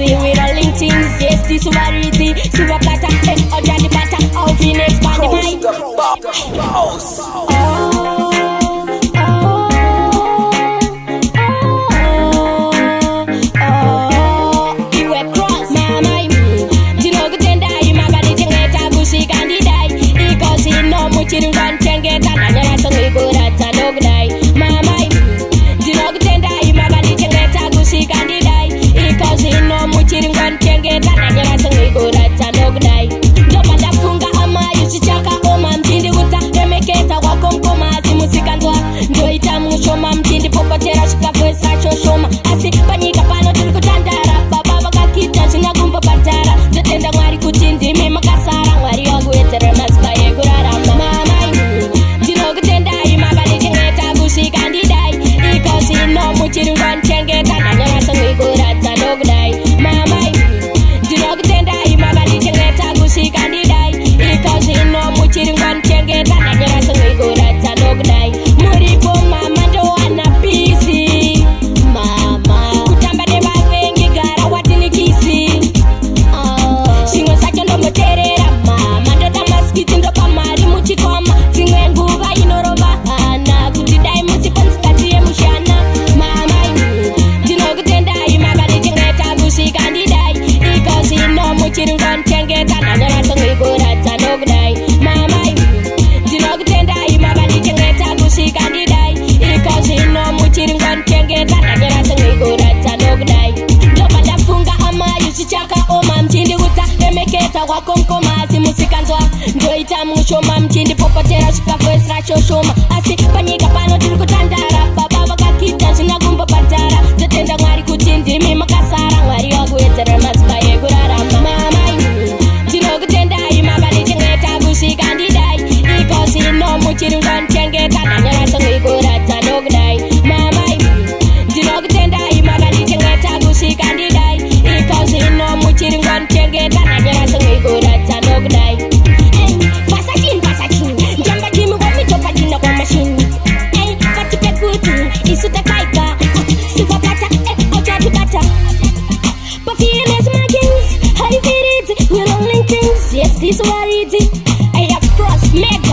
easy. We rolling things, yes, this variety. Silver platter, or Johnny Butter, how we expand the mind. Chirungan cengeta nanya sengi berat sandok dai mamai dinok tendai magani cengeta gusi kandidai iko sino mu chirungan cengeta nanya sengi berat sandok dai ndo pada funga ama yusichaka oma mtindi uta remeketa wakomkoma simusikandwa ndo itamu shoma mtindi popotera shikafesa shoshoma asi panyika pano turi kutandara baba vakakita sinagumba patara ndotenda mwari kutindi mimakasara mwari wangu etere masikaye kurarama chirungan cengeta nanya sengi berat sandok dai mamai dinok tendai magani cengeta gusi kandidai iko sino mu chirungan cengeta nanya sengi berat sandok dai muripo mama ndo ana pisi mama kutamba de bavengi gara watini kisi singo sacho ndo moterera mama ndo damaskiti ndo kamari muchikoma zimwe nguva inorova hana kuti dai musipansikati yemushana chirungan cengeta nanya sengi berat sandok dai mamai dinok tendai magani cengeta gusi kandidai iko sino mu chirungan cengeta nanya sengi berat sandok dai ndo pada funga ama yusichaka oma mchindi uta remeketa wakomkoma simusikanzwa ndo itamu shoma mchindi popotera shikafesra shoshoma asi panyika pano tiri kutandara baba vakakita sinagumba patara ndotenda mwari kutindi mimakasara mwari wakuedzera masikaye kurarama chirungan cengeta nanya sengi berat sandok dai mamai dinok tendai magani cengeta gusi kandidai iko sino mu chirungan cengeta nanya sengi berat sandok dai pasakin jamba jimu gomi coba dina kwa machine pati pekutu isuta kaika silver platter oja di butter perfume is my kings how you feel it we're rolling things yes this variety I have cross make